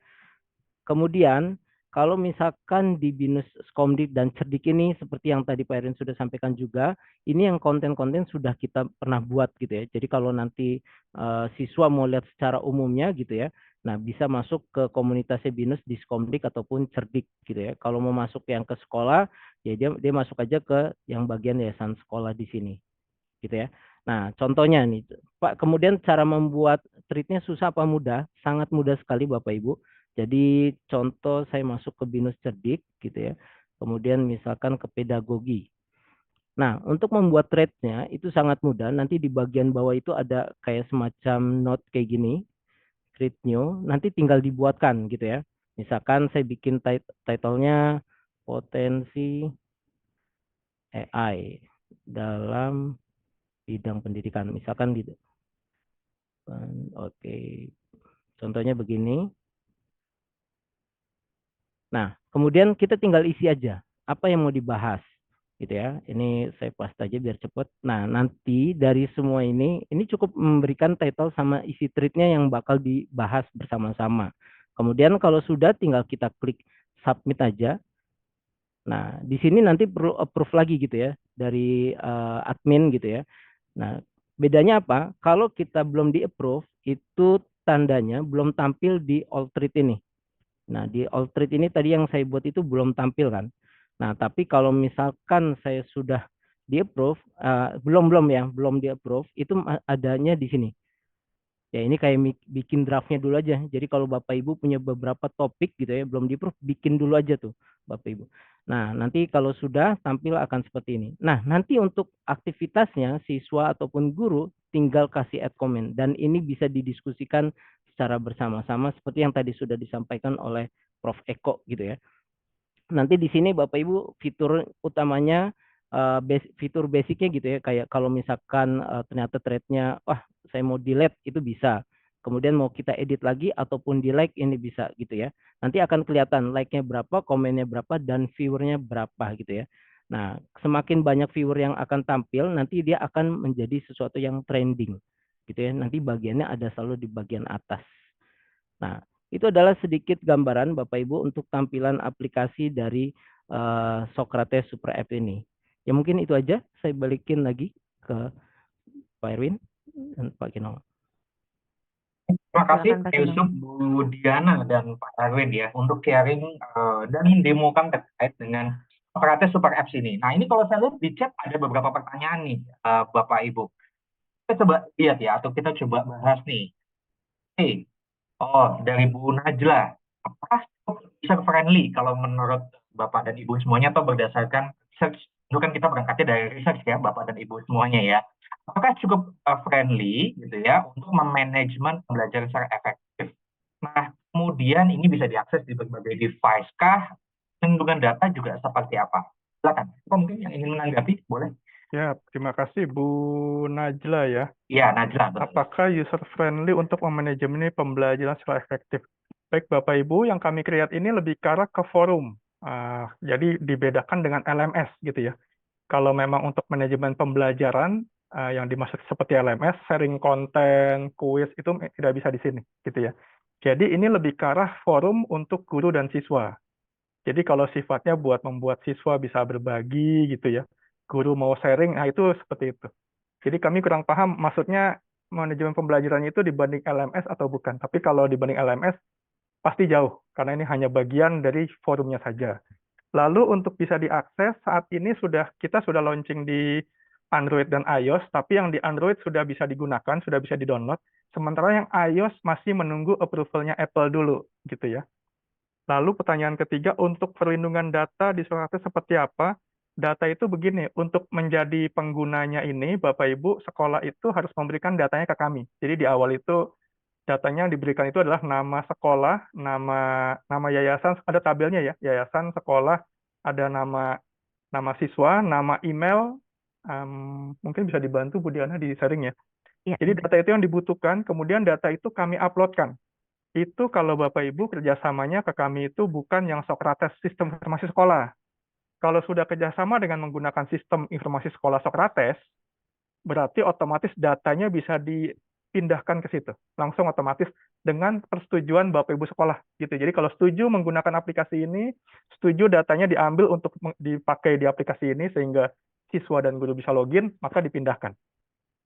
Kemudian kalau misalkan di BINUS Skomdik dan Cerdik ini seperti yang tadi Pak Erin sudah sampaikan juga, ini yang konten-konten sudah kita pernah buat gitu ya. Jadi kalau nanti siswa mau lihat secara umumnya gitu ya, nah bisa masuk ke komunitasnya BINUS di Skomdik ataupun Cerdik gitu ya. Kalau mau masuk yang ke sekolah, ya dia masuk aja ke yang bagian yayasan sekolah di sini gitu ya. Nah, contohnya nih, Pak, kemudian cara membuat treatnya susah apa mudah? Sangat mudah sekali Bapak Ibu. Jadi contoh saya masuk ke BINUS Cerdik gitu ya. Kemudian misalkan ke pedagogi. Nah, untuk membuat thread-nya itu sangat mudah. Nanti di bagian bawah itu ada kayak semacam note kayak gini, thread new. Nanti tinggal dibuatkan gitu ya. Misalkan saya bikin title-nya potensi AI dalam bidang pendidikan. Misalkan gitu. Oke, contohnya begini. Nah, kemudian kita tinggal isi aja apa yang mau dibahas, gitu ya. Ini saya paste aja biar cepet. Nah, nanti dari semua ini cukup memberikan title sama isi thread-nya yang bakal dibahas bersama-sama. Kemudian kalau sudah tinggal kita klik submit aja. Nah, di sini nanti perlu approve lagi gitu ya dari admin gitu ya. Nah, bedanya apa? Kalau kita belum di approve, itu tandanya belum tampil di all thread ini. Nah, di all thread ini tadi yang saya buat itu belum tampil kan. Nah, tapi kalau misalkan saya sudah di approve, belum di approve, itu adanya di sini. Ya ini kayak bikin draftnya dulu aja. Jadi kalau Bapak Ibu punya beberapa topik gitu ya, belum di-approve, bikin dulu aja tuh Bapak Ibu. Nah, nanti kalau sudah tampil akan seperti ini. Nah, nanti untuk aktivitasnya siswa ataupun guru tinggal kasih add comment dan ini bisa didiskusikan secara bersama-sama seperti yang tadi sudah disampaikan oleh Prof. Eko gitu ya. Nanti di sini Bapak Ibu fitur utamanya fitur basicnya gitu ya, kayak kalau misalkan ternyata threadnya saya mau delete itu bisa. Kemudian mau kita edit lagi ataupun di like ini bisa gitu ya. Nanti akan kelihatan like-nya berapa, komennya berapa, dan viewernya berapa gitu ya. Nah, semakin banyak viewer yang akan tampil, nanti dia akan menjadi sesuatu yang trending gitu ya. Nanti bagiannya ada selalu di bagian atas. Nah, itu adalah sedikit gambaran Bapak Ibu untuk tampilan aplikasi dari Socrates Super App ini. Ya mungkin itu aja, saya balikin lagi ke Pak Erwin dan Pak Kinong. Terima kasih Silakan Pak Pak Kinong. Yusuf, Bu Diana, dan Pak Erwin ya untuk sharing dan mendemokan terkait dengan Socrates Super Apps ini. Nah, ini kalau saya lihat di chat ada beberapa pertanyaan nih, Bapak Ibu. Kita coba lihat ya, atau kita coba bahas nih. Oke, dari Bu Najla, apakah user friendly kalau menurut Bapak dan Ibu semuanya, atau berdasarkan research? Itu kan kita berangkatnya dari research ya, Bapak dan Ibu semuanya ya. Apakah cukup friendly gitu ya untuk memanajemen pembelajaran secara efektif? Nah, kemudian ini bisa diakses di berbagai device kah? Perlindungan data juga seperti apa? Silakan. Kok mungkin yang ingin menanggapi, boleh? Ya, terima kasih Bu Najla ya. Iya, Najla, betul. Apakah user friendly untuk memanajemen pembelajaran secara efektif? Baik Bapak Ibu, yang kami create ini lebih ke arah ke forum. Jadi dibedakan dengan LMS gitu ya. Kalau memang untuk manajemen pembelajaran yang dimaksud seperti LMS, sharing konten, kuis itu tidak bisa di sini gitu ya. Jadi ini lebih ke arah forum untuk guru dan siswa. Jadi kalau sifatnya buat membuat siswa bisa berbagi gitu ya, guru mau sharing, nah itu seperti itu. Jadi kami kurang paham maksudnya manajemen pembelajarannya itu dibanding LMS atau bukan. Tapi kalau dibanding LMS pasti jauh, karena ini hanya bagian dari forumnya saja. Lalu untuk bisa diakses, saat ini kita sudah launching di Android dan iOS, tapi yang di Android sudah bisa digunakan, sudah bisa di-download. Sementara yang iOS masih menunggu approval-nya Apple dulu, gitu ya. Lalu pertanyaan ketiga, untuk perlindungan data di Socrates seperti apa? Data itu begini, untuk menjadi penggunanya ini, Bapak Ibu, sekolah itu harus memberikan datanya ke kami. Jadi di awal itu datanya yang diberikan itu adalah nama sekolah, nama yayasan, ada tabelnya ya, yayasan, sekolah, ada nama siswa, nama email, mungkin bisa dibantu Bu Diana di sharing ya. Ya, Jadi data itu yang dibutuhkan, kemudian data itu kami uploadkan. Itu kalau Bapak Ibu kerjasamanya ke kami itu bukan yang Socrates sistem informasi sekolah. Kalau sudah kerjasama dengan menggunakan sistem informasi sekolah Socrates, berarti otomatis datanya bisa dipindahkan ke situ. Langsung otomatis dengan persetujuan Bapak Ibu sekolah gitu. Jadi kalau setuju menggunakan aplikasi ini, setuju datanya diambil untuk dipakai di aplikasi ini sehingga siswa dan guru bisa login, maka dipindahkan.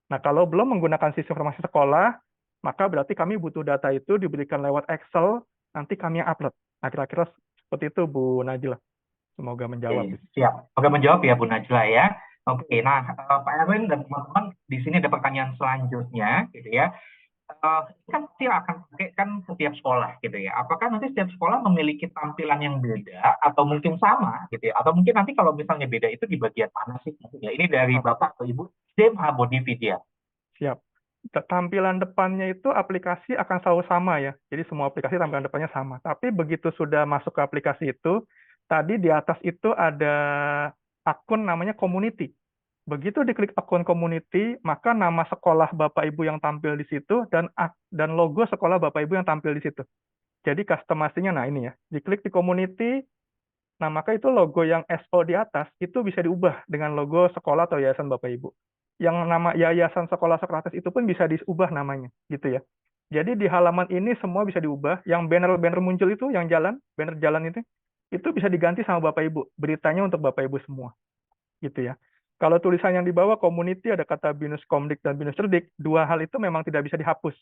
Nah, kalau belum menggunakan sistem informasi sekolah, maka berarti kami butuh data itu diberikan lewat Excel, nanti kami yang upload. Nah, kira-kira seperti itu Bu Najla. Semoga menjawab. Oke, siap. Oke, menjawab ya Bu Najla ya. Oke, nah Pak Erwin dan teman-teman, di sini ada pertanyaan selanjutnya gitu ya. Ini kan pasti akan pakai kan setiap sekolah gitu ya. Apakah nanti setiap sekolah memiliki tampilan yang beda atau mungkin sama gitu ya? Atau mungkin nanti kalau misalnya beda itu di bagian mana sih? Ya, ini dari Bapak atau Ibu DMH Bodividia. Siap. Tampilan depannya itu aplikasi akan selalu sama ya. Jadi semua aplikasi tampilan depannya sama. Tapi begitu sudah masuk ke aplikasi itu, tadi di atas itu ada akun namanya community. Begitu diklik akun community, maka nama sekolah Bapak Ibu yang tampil di situ dan logo sekolah Bapak Ibu yang tampil di situ. Jadi customasinya nah ini ya. Diklik di community, nah maka itu logo yang SO di atas itu bisa diubah dengan logo sekolah atau yayasan Bapak Ibu. Yang nama yayasan sekolah Socrates itu pun bisa diubah namanya, gitu ya. Jadi di halaman ini semua bisa diubah. Yang banner-banner muncul itu, yang banner jalan itu bisa diganti sama Bapak Ibu. Beritanya untuk Bapak Ibu semua, gitu ya. Kalau tulisan yang di bawah community ada kata Binus Komdik dan Binus Cerdik, dua hal itu memang tidak bisa dihapus.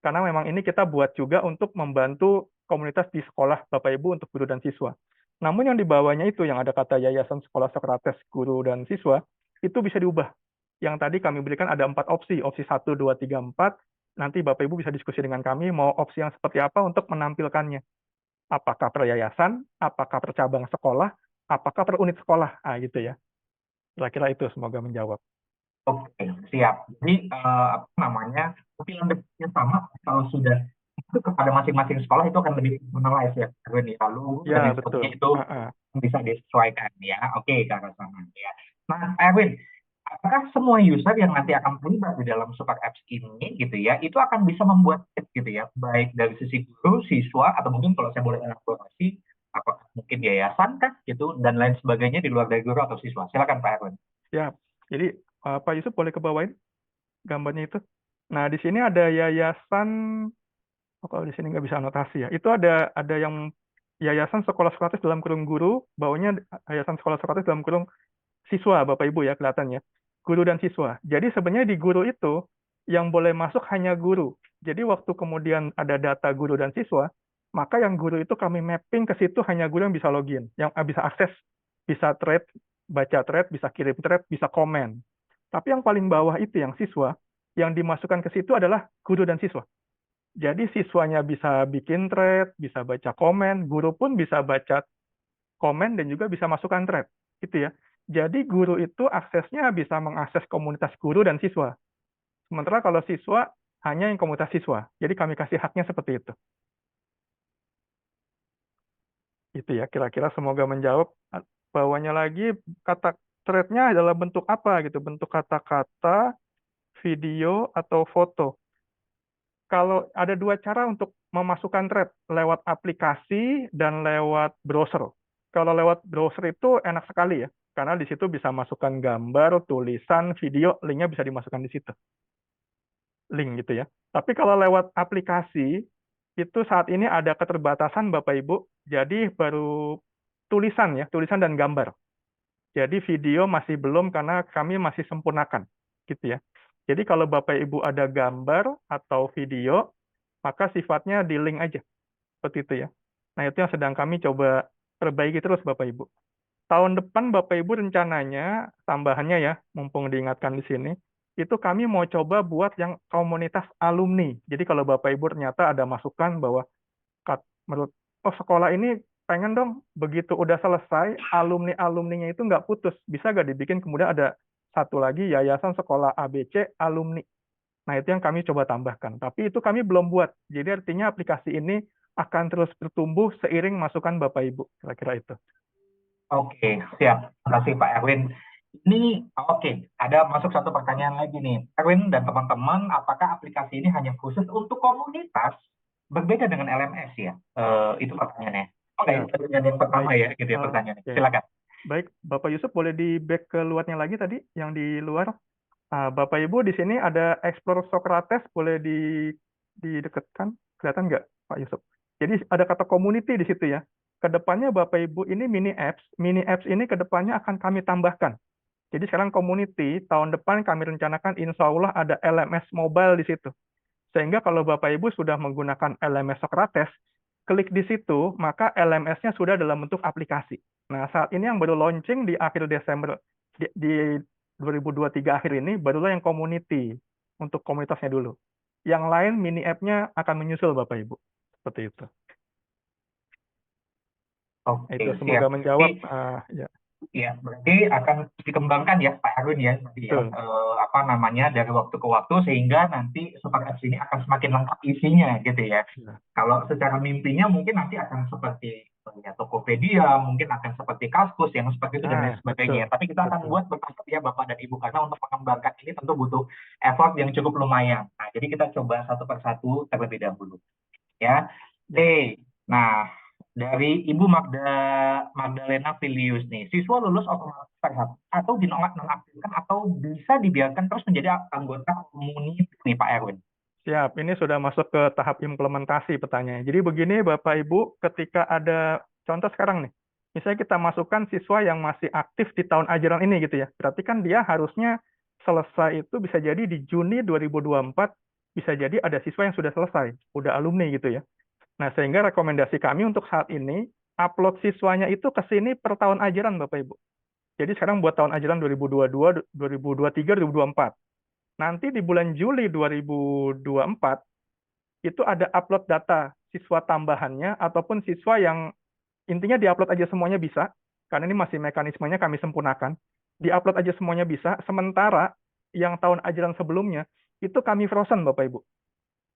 Karena memang ini kita buat juga untuk membantu komunitas di sekolah Bapak Ibu untuk guru dan siswa. Namun yang di bawahnya itu yang ada kata Yayasan Sekolah Socrates Guru dan Siswa, itu bisa diubah. Yang tadi kami berikan ada 4 opsi 1, 2, 3, 4. Nanti Bapak Ibu bisa diskusi dengan kami mau opsi yang seperti apa untuk menampilkannya. Apakah per yayasan, apakah per cabang sekolah, apakah per unit sekolah. Gitu ya. Kira-kira itu, semoga menjawab. Oke, siap. Jadi apa namanya? Tampilan depannya sama kalau sudah itu kepada masing-masing sekolah itu akan lebih personalize ya, Erwin ya. Logo dan Ya, lain sebagainya betul. itu Ah. bisa disesuaikan ya. Oke, ke arah sana ya. Nah, Erwin, apakah semua user yang nanti akan terlibat di dalam super apps ini gitu ya, itu akan bisa membuat app gitu ya, baik dari sisi guru, siswa, atau mungkin kalau saya boleh elaborasi, apakah mungkin yayasan kah gitu dan lain sebagainya di luar dari guru atau siswa. Silakan Pak Erwin. Siap. Jadi Pak Yusuf boleh kebawain gambarnya itu. Nah, di sini ada yayasan, oh, kalau di sini nggak bisa anotasi ya. Itu ada yang yayasan sekolah Sokrates dalam kurung guru, bawahnya yayasan sekolah Sokrates dalam kurung siswa, Bapak Ibu ya kelihatannya. Guru dan siswa. Jadi sebenarnya di guru itu yang boleh masuk hanya guru. Jadi waktu kemudian ada data guru dan siswa, maka yang guru itu kami mapping ke situ hanya guru yang bisa login, yang bisa akses, bisa thread, baca thread, bisa kirim thread, bisa komen. Tapi yang paling bawah itu yang siswa, yang dimasukkan ke situ adalah guru dan siswa. Jadi siswanya bisa bikin thread, bisa baca komen, guru pun bisa baca komen dan juga bisa masukkan thread, gitu ya. Jadi guru itu aksesnya bisa mengakses komunitas guru dan siswa. Sementara kalau siswa hanya yang komunitas siswa. Jadi kami kasih haknya seperti itu. Itu ya, kira-kira semoga menjawab. Bawahnya lagi kata thread-nya adalah bentuk apa gitu, bentuk kata-kata, video atau foto. Kalau ada dua cara untuk memasukkan thread, lewat aplikasi dan lewat browser. Kalau lewat browser itu enak sekali ya, karena di situ bisa masukkan gambar, tulisan, video, linknya bisa dimasukkan di situ. Link gitu ya. Tapi kalau lewat aplikasi, itu saat ini ada keterbatasan Bapak Ibu, jadi baru tulisan ya, tulisan dan gambar. Jadi video masih belum karena kami masih sempurnakan, gitu ya. Jadi kalau Bapak Ibu ada gambar atau video, maka sifatnya di link aja, seperti itu ya. Nah itu yang sedang kami coba perbaiki terus Bapak Ibu. Tahun depan Bapak Ibu rencananya, tambahannya ya, mumpung diingatkan di sini, itu kami mau coba buat yang komunitas alumni. Jadi kalau Bapak Ibu ternyata ada masukan bahwa menurut oh sekolah ini pengen dong begitu udah selesai alumni-alumninya itu nggak putus, bisa nggak dibikin kemudian ada satu lagi yayasan sekolah ABC alumni. Nah itu yang kami coba tambahkan, tapi itu kami belum buat. Jadi artinya aplikasi ini akan terus bertumbuh seiring masukan Bapak Ibu, kira-kira itu. Oke, siap. Terima kasih Pak Erwin. Ini oke, ada masuk satu pertanyaan lagi nih. Erwin dan teman-teman, apakah aplikasi ini hanya khusus untuk komunitas berbeda dengan LMS ya? Itu pertanyaannya. Oke, Ya, itu pertanyaan yang pertama baik. ya, gitu ya pertanyaannya. Oke. Silakan. Baik, Bapak Yusuf boleh di back ke luarnya lagi tadi, yang di luar. Bapak Ibu di sini ada Explore Socrates, boleh didekatkan, kelihatan nggak Pak Yusuf? Jadi ada kata community di situ ya. Kedepannya Bapak Ibu ini mini apps ini kedepannya akan kami tambahkan. Jadi sekarang community, tahun depan kami rencanakan insya Allah ada LMS mobile di situ. Sehingga kalau Bapak Ibu sudah menggunakan LMS Socrates, klik di situ, maka LMS-nya sudah dalam bentuk aplikasi. Nah, saat ini yang baru launching di akhir Desember, di 2023 akhir ini, barulah yang community, untuk komunitasnya dulu. Yang lain mini app-nya akan menyusul Bapak Ibu. Seperti itu. Oke, Itu siap. semoga menjawab. Ya, Ya, berarti akan dikembangkan ya Pak Erwin ya, nanti ya, betul. apa namanya dari waktu ke waktu sehingga nanti super apps ini akan semakin lengkap isinya gitu ya. Ya. Kalau secara mimpinya mungkin nanti akan seperti ya, Tokopedia, mungkin akan seperti Kaskus yang seperti itu dan lain Betul. sebagainya. Tapi kita akan Betul. buat bertahap ya Bapak dan Ibu karena untuk mengembangkan ini tentu butuh effort yang cukup lumayan. Nah, jadi kita coba satu persatu terlebih dahulu ya. Ya. Oke. Nah, dari Ibu Magdalena Filius nih, siswa lulus otomatis terhap atau dinonaktifkan atau bisa dibiarkan terus menjadi anggota komunitas nih Pak Erwin. Siap, ini sudah masuk ke tahap implementasi pertanyaannya. Jadi begini Bapak Ibu, ketika ada contoh sekarang nih, misalnya kita masukkan siswa yang masih aktif di tahun ajaran ini gitu ya, berarti kan dia harusnya selesai itu bisa jadi di Juni 2024, bisa jadi ada siswa yang sudah selesai, udah alumni gitu ya. Nah, sehingga rekomendasi kami untuk saat ini, upload siswanya itu ke sini per tahun ajaran Bapak Ibu. Jadi sekarang buat tahun ajaran 2022, 2023, 2024. Nanti di bulan Juli 2024, itu ada upload data siswa tambahannya, ataupun siswa yang intinya diupload aja semuanya bisa, karena ini masih mekanismenya kami sempurnakan. Diupload aja semuanya bisa, sementara yang tahun ajaran sebelumnya, itu kami frozen Bapak Ibu.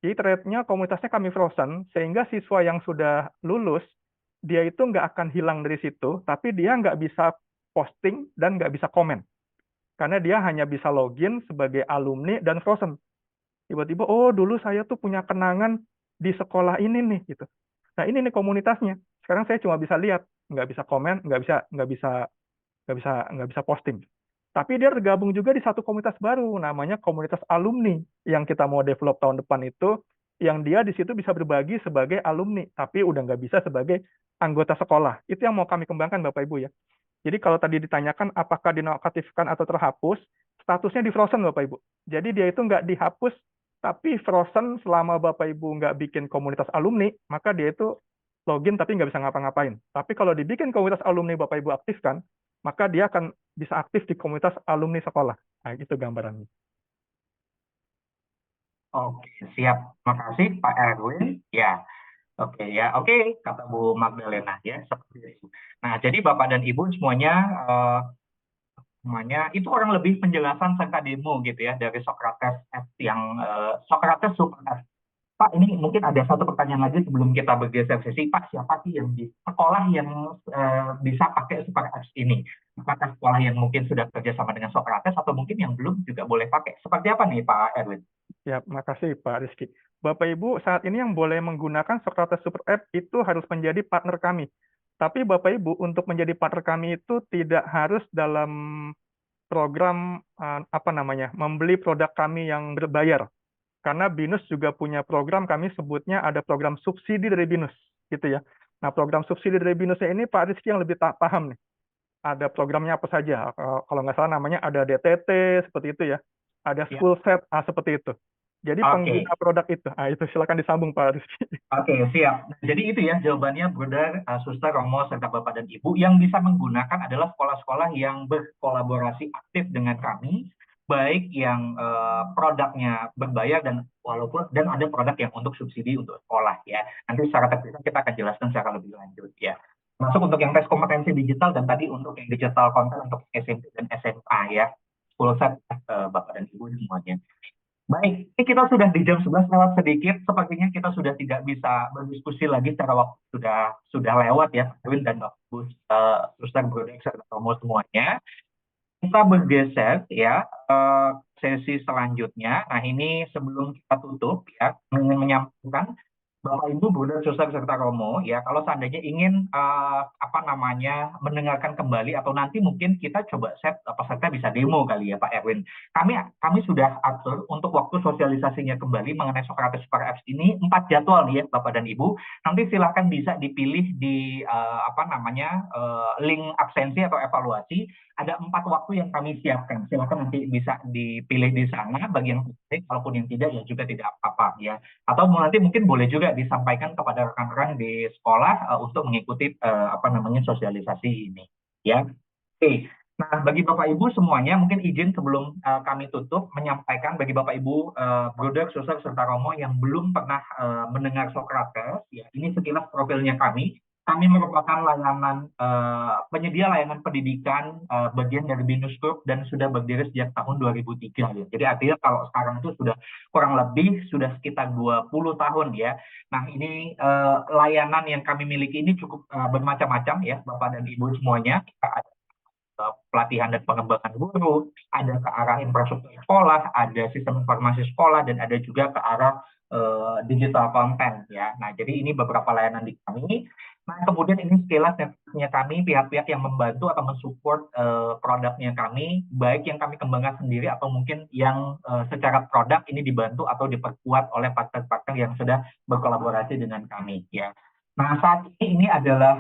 Jadi thread-nya komunitasnya kami frozen, sehingga siswa yang sudah lulus, dia itu nggak akan hilang dari situ, tapi dia nggak bisa posting dan nggak bisa komen. Karena dia hanya bisa login sebagai alumni dan frozen. Tiba-tiba, oh dulu saya tuh punya kenangan di sekolah ini nih, gitu. Nah ini nih komunitasnya. Sekarang saya cuma bisa lihat, nggak bisa komen, nggak bisa posting. Tapi dia tergabung juga di satu komunitas baru, namanya komunitas alumni yang kita mau develop tahun depan itu, yang dia di situ bisa berbagi sebagai alumni, tapi udah nggak bisa sebagai anggota sekolah. Itu yang mau kami kembangkan, Bapak Ibu ya. Jadi kalau tadi ditanyakan apakah dinonaktifkan atau terhapus, statusnya di frozen, Bapak Ibu. Jadi dia itu nggak dihapus, tapi frozen selama Bapak Ibu nggak bikin komunitas alumni, maka dia itu login tapi nggak bisa ngapa-ngapain. Tapi kalau dibikin komunitas alumni Bapak Ibu aktifkan, maka dia akan bisa aktif di komunitas alumni sekolah. Nah, itu gambarannya. Oke, siap. Terima kasih Pak Erwin. Ya, oke ya, oke kata Bu Magdalena ya seperti itu. Nah, jadi Bapak dan Ibu semuanya itu kurang lebih penjelasan serta demo gitu ya dari Socrates F yang Socrates Super F. Pak, ini mungkin ada satu pertanyaan lagi sebelum kita bergeser sesi. Pak, siapa sih yang di sekolah yang bisa pakai Super Apps ini? Apakah sekolah yang mungkin sudah kerjasama dengan Socrates atau mungkin yang belum juga boleh pakai? Seperti apa nih Pak Erwin? Ya, makasih Pak Rizky. Bapak Ibu, saat ini yang boleh menggunakan Socrates Super App itu harus menjadi partner kami. Tapi Bapak Ibu, untuk menjadi partner kami itu tidak harus dalam program membeli produk kami yang berbayar. Karena BINUS juga punya program, kami sebutnya ada program subsidi dari BINUS, gitu ya. Nah, program subsidi dari BINUSnya ini Pak Rizky yang lebih paham nih. Ada programnya apa saja? Kalau nggak salah namanya ada DTT, seperti itu ya. Ada Ya, school set, seperti itu. Jadi oke. pengguna produk itu. Itu silakan disambung Pak Rizky. Oke, siap. Nah, jadi itu ya jawabannya Bruder, Suster, Romo, serta Bapak dan Ibu. Yang bisa menggunakan adalah sekolah-sekolah yang berkolaborasi aktif dengan kami, baik yang produknya berbayar dan ada produk yang untuk subsidi untuk sekolah ya. Nanti secara teknis kita akan jelaskan secara lebih lanjut ya. Masuk untuk yang tes kompetensi digital dan tadi untuk yang digital content untuk SMP dan SMA ya. Full set Bapak dan Ibu semuanya. Baik, ini kita sudah di jam 11 lewat sedikit. Sepertinya kita sudah tidak bisa berdiskusi lagi secara waktu sudah lewat ya, Erwin dan Bu Suster Brodek serta Romo semuanya. Kita bergeser ya sesi selanjutnya. Nah, ini sebelum kita tutup ya, ingin menyampaikan Bapak Ibu, Bunda, Suster serta Romo ya, kalau seandainya ingin mendengarkan kembali atau nanti mungkin kita coba peserta bisa demo kali ya Pak Erwin. Kami sudah atur untuk waktu sosialisasinya kembali mengenai Socrates Super Apps ini 4 jadwal nih ya Bapak dan Ibu. Nanti silakan bisa dipilih di link absensi atau evaluasi. Ada 4 waktu yang kami siapkan. Silakan nanti bisa dipilih di sana. Bagi yang tertarik, walaupun yang tidak ya juga tidak apa-apa ya. Atau nanti mungkin boleh juga disampaikan kepada rekan-rekan di sekolah untuk mengikuti sosialisasi ini ya. Oke. Nah, bagi Bapak Ibu semuanya mungkin izin sebelum kami tutup menyampaikan bagi Bapak Ibu Bruder, Suster serta Romo yang belum pernah mendengar Socrates ya, ini sekilas profilnya kami. Kami merupakan penyedia layanan pendidikan bagian dari BINUS Group dan sudah berdiri sejak tahun 2003 ya. Jadi artinya kalau sekarang itu sudah kurang lebih sudah sekitar 20 tahun ya. Nah, ini layanan yang kami miliki ini cukup bermacam-macam ya, Bapak dan Ibu semuanya. Kita ada pelatihan dan pengembangan guru, ada ke arah infrastruktur sekolah, ada sistem informasi sekolah, dan ada juga ke arah digital content ya. Nah, jadi ini beberapa layanan di kami. Nah, kemudian ini sekilasnya kami, pihak-pihak yang membantu atau mensupport produknya kami, baik yang kami kembangkan sendiri atau mungkin yang secara produk ini dibantu atau diperkuat oleh partner-partner yang sudah berkolaborasi dengan kami ya. Nah, saat ini adalah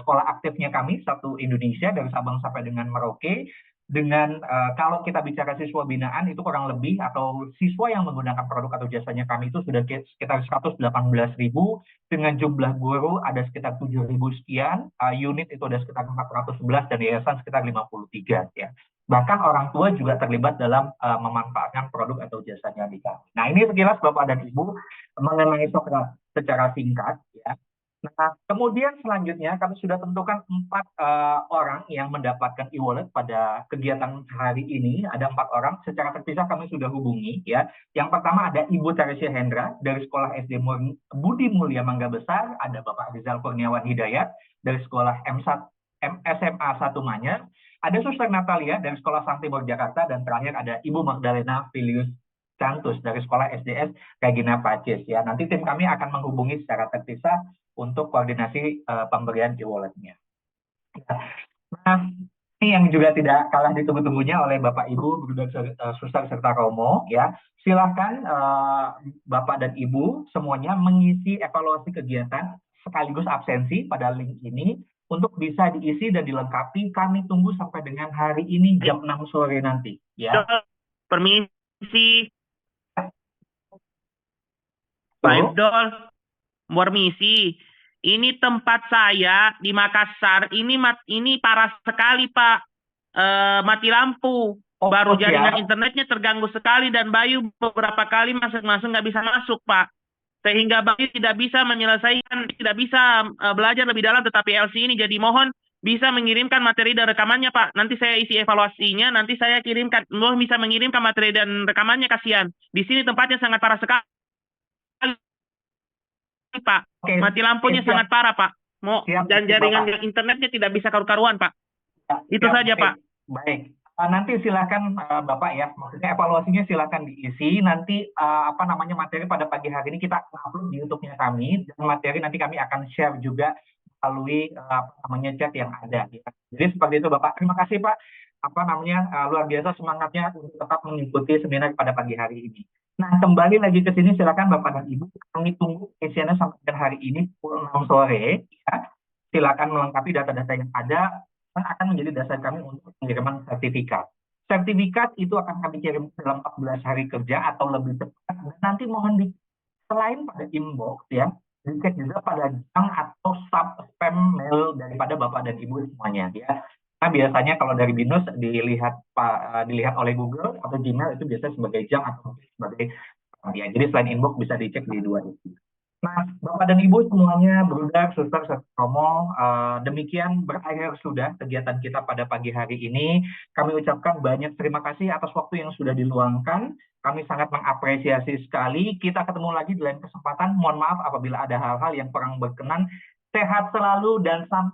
sekolah aktifnya kami satu Indonesia dari Sabang sampai dengan Merauke. Dengan kalau kita bicara siswa binaan itu kurang lebih atau siswa yang menggunakan produk atau jasanya kami itu sudah sekitar 118.000, dengan jumlah guru ada sekitar 7.000 sekian, unit itu ada sekitar 411 dan yayasan sekitar 53 ya. Bahkan orang tua juga terlibat dalam memanfaatkan produk atau jasanya di kami. Nah, ini sekilas Bapak dan Ibu mengenai Socrates secara singkat ya. Nah, kemudian selanjutnya kami sudah tentukan 4 orang yang mendapatkan e-wallet pada kegiatan hari ini. Ada 4 orang, secara terpisah kami sudah hubungi ya. Yang pertama ada Ibu Teresia Hendra dari Sekolah SD Budi Mulia Mangga Besar, ada Bapak Rizal Kurniawan Hidayat dari Sekolah SMA 1 Manyar, ada Suster Natalia dari Sekolah Sang Timur Jakarta, dan terakhir ada Ibu Magdalena Filius Cantus dari Sekolah SDS Regina Pacis ya. Nanti tim kami akan menghubungi secara terpisah untuk koordinasi pemberian e-wallet-nya. Nah, ini yang juga tidak kalah ditunggu-tunggunya oleh Bapak Ibu, Guru dan Suster serta Romo ya. Silahkan Bapak dan Ibu semuanya mengisi evaluasi kegiatan sekaligus absensi pada link ini untuk bisa diisi dan dilengkapi. Kami tunggu sampai dengan hari ini jam 6 sore nanti ya. Permisi, Pak Halo? Ibdol, permisi. Ini tempat saya di Makassar. Ini parah sekali, Pak. Mati lampu. Oh, Baru siap. jaringan internetnya terganggu sekali dan Bayu beberapa kali masuk-masuk nggak bisa masuk, Pak. Sehingga Bayu tidak bisa menyelesaikan, tidak bisa belajar lebih dalam tetapi LC ini. Jadi mohon bisa mengirimkan materi dan rekamannya, Pak. Nanti saya isi evaluasinya, nanti saya kirimkan. Mohon bisa mengirimkan materi dan rekamannya, kasihan. Di sini tempatnya sangat parah sekali, Pak. Oke, Mati lampunya siap. sangat parah, Pak. Siap, Dan jaringan Bapak. internetnya tidak bisa karu-karuan, Pak. Ya, Itu siap, saja, baik. Pak. Baik. Nanti silakan Bapak ya, maksudnya evaluasinya silakan diisi. Nanti materi pada pagi hari ini kita akan upload di YouTube-nya kami, dan materi nanti kami akan share juga melalui chat yang ada. Ya. Jadi seperti itu Bapak. Terima kasih Pak. Luar biasa semangatnya untuk tetap mengikuti seminar pada pagi hari ini. Nah, kembali lagi ke sini, silakan Bapak dan Ibu, kami tunggu isiannya sampai dengan hari ini pukul 6 sore. Ya. Silakan melengkapi data-data yang ada, akan menjadi dasar kami untuk pengiriman sertifikat. Sertifikat itu akan kami kirim dalam 14 hari kerja atau lebih cepat. Dan nanti mohon selain pada inbox ya, dicek juga pada junk atau spam mail daripada Bapak dan Ibu semuanya ya. Nah, biasanya kalau dari BINUS dilihat oleh Google atau Gmail itu biasanya sebagai junk atau sebagai ya. Jadi selain inbox bisa dicek di dua itu. Nah, Bapak dan Ibu semuanya, Bruder, Suster, serta Romo, demikian berakhir sudah kegiatan kita pada pagi hari ini. Kami ucapkan banyak terima kasih atas waktu yang sudah diluangkan. Kami sangat mengapresiasi sekali. Kita ketemu lagi di lain kesempatan. Mohon maaf apabila ada hal-hal yang kurang berkenan. Sehat selalu dan sampai